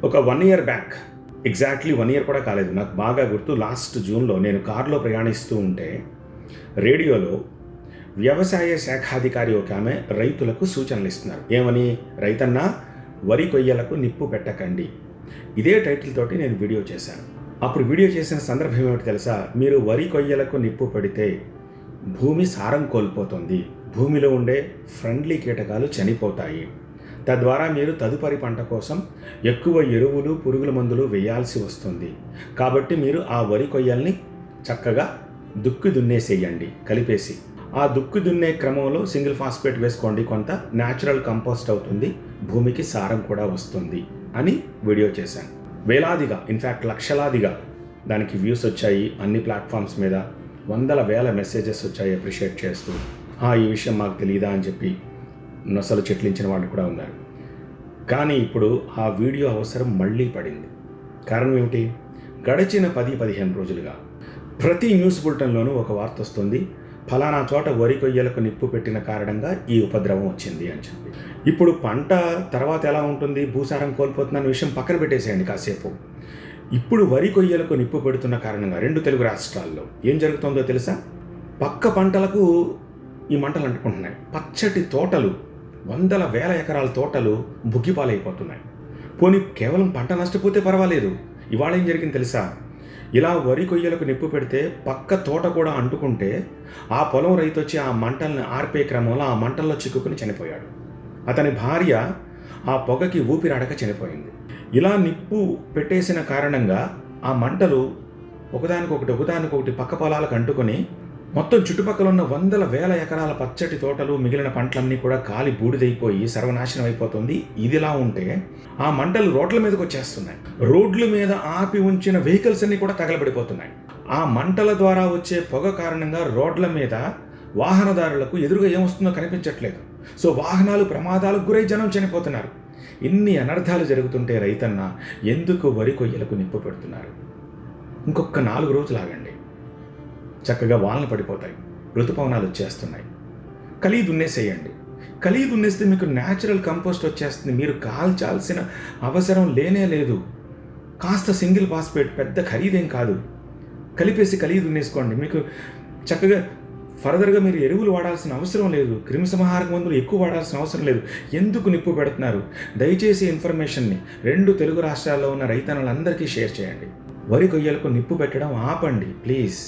ఒక 1 year back, exactly 1 year కూడా కాలేదు, నాకు బాగా గుర్తు. లాస్ట్ జూన్లో నేను కారులో ప్రయాణిస్తూ ఉంటే రేడియోలో వ్యవసాయ శాఖాధికారి ఒక ఆమె రైతులకు సూచనలు ఇస్తున్నారు. ఏమని? రైతన్నా, వరి కొయ్యలకు నిప్పు పెట్టకండి. ఇదే టైటిల్ తోటి నేను వీడియో చేశాను. అప్పుడు వీడియో చేసిన సందర్భం ఏమిటి తెలుసా? మీరు వరి కొయ్యలకు నిప్పు పెడితే భూమి సారం కోల్పోతుంది, భూమిలో ఉండే ఫ్రెండ్లీ కీటకాలు చనిపోతాయి, తద్వారా మీరు తదుపరి పంట కోసం ఎక్కువ ఎరువులు, పురుగుల మందులు వేయాల్సి వస్తుంది. కాబట్టి మీరు ఆ వరి కొయ్యల్ని చక్కగా దుక్కి దున్నేసేయండి కలిపేసి. ఆ దుక్కి దున్నే క్రమంలో సింగిల్ ఫాస్ఫేట్ వేసుకోండి, కొంత న్యాచురల్ కంపోస్ట్ అవుతుంది, భూమికి సారం కూడా వస్తుంది అని వీడియో చేశాను. వేలాదిగా, ఇన్ఫ్యాక్ట్ లక్షలాదిగా దానికి వ్యూస్ వచ్చాయి. అన్ని ప్లాట్ఫామ్స్ మీద వందల వేల మెసేజెస్ వచ్చాయి అప్రిషియేట్ చేస్తూ. ఈ విషయం మాకు తెలియదా అని చెప్పి నొసలు చెట్లించిన వాళ్ళు కూడా ఉన్నారు. కానీ ఇప్పుడు ఆ వీడియో అవసరం మళ్ళీ పడింది. కారణం ఏమిటి? గడిచిన 10-15 రోజులుగా ప్రతి న్యూస్ బులెటిన్లోనూ ఒక వార్త వస్తుంది, ఫలానా చోట వరి కొయ్యలకు నిప్పు పెట్టిన కారణంగా ఈ ఉపద్రవం వచ్చింది అని చెప్పి. ఇప్పుడు పంట తర్వాత ఎలా ఉంటుంది, భూసారం కోల్పోతుందన్న విషయం పక్కన పెట్టేసేయండి కాసేపు. ఇప్పుడు వరి కొయ్యలకు నిప్పు పెడుతున్న కారణంగా 2 తెలుగు రాష్ట్రాల్లో ఏం జరుగుతుందో తెలుసా? పక్క పంటలకు ఈ మంటలు అంటుకుంటున్నాయి. పచ్చటి తోటలు, వందల వేల ఎకరాల తోటలు బుగ్గిపాలైపోతున్నాయి. పోనీ కేవలం పంట నష్టపోతే పర్వాలేదు, ఇవాళ ఏం జరిగింది తెలుసా? ఇలా వరి కొయ్యలకు నిప్పు పెడితే పక్క తోట కూడా అంటుకుంటే ఆ పొలం రైతు వచ్చి ఆ మంటల్ని ఆర్పే క్రమంలో ఆ మంటల్లో చిక్కుకుని చనిపోయాడు. అతని భార్య ఆ పొగకి ఊపిరాడక చనిపోయింది. ఇలా నిప్పు పెట్టేసిన కారణంగా ఆ మంటలు ఒకదానికొకటి పక్క పొలాలకు అంటుకొని మొత్తం చుట్టుపక్కల ఉన్న వందల వేల ఎకరాల పచ్చటి తోటలు, మిగిలిన పంటలన్నీ కూడా కాలి బూడిదైపోయి సర్వనాశనం అయిపోతుంది. ఇదిలా ఉంటే ఆ మంటలు రోడ్ల మీదకి వచ్చేస్తున్నాయి. రోడ్ల మీద ఆపి ఉంచిన వెహికల్స్ అన్నీ కూడా తగలబడిపోతున్నాయి. ఆ మంటల ద్వారా వచ్చే పొగ కారణంగా రోడ్ల మీద వాహనదారులకు ఎదురుగా ఏమొస్తుందో కనిపించట్లేదు. సో వాహనాలు ప్రమాదాలకు గురై జనం చనిపోతున్నారు. ఇన్ని అనర్థాలు జరుగుతుంటే రైతన్న ఎందుకు వరి కొయ్యలకు నిప్పు పెడుతున్నారు? ఇంకొక 4 రోజులు ఆగండి, చక్కగా వానలు పడిపోతాయి, ఋతుపవనాలు వచ్చేస్తున్నాయి. కలీ దున్నేసేయండి. కలీ దున్నేస్తే మీకు న్యాచురల్ కంపోస్ట్ వచ్చేస్తుంది. మీరు కాల్చాల్సిన అవసరం లేనే లేదు. కాస్త సింగిల్ ఫాస్ఫేట్, పెద్ద ఖరీదేం కాదు, కలిపేసి కలీ దున్నేసుకోండి. మీకు చక్కగా ఫర్దర్గా మీరు ఎరువులు వాడాల్సిన అవసరం లేదు, క్రిమిసంహారక మందులు ఎక్కువ వాడాల్సిన అవసరం లేదు. ఎందుకు నిప్పు పెడుతున్నారు? దయచేసి ఇన్ఫర్మేషన్ని 2 తెలుగు రాష్ట్రాల్లో ఉన్న రైతన్నలందరికీ షేర్ చేయండి. వరి కొయ్యలకు నిప్పు పెట్టడం ఆపండి ప్లీజ్.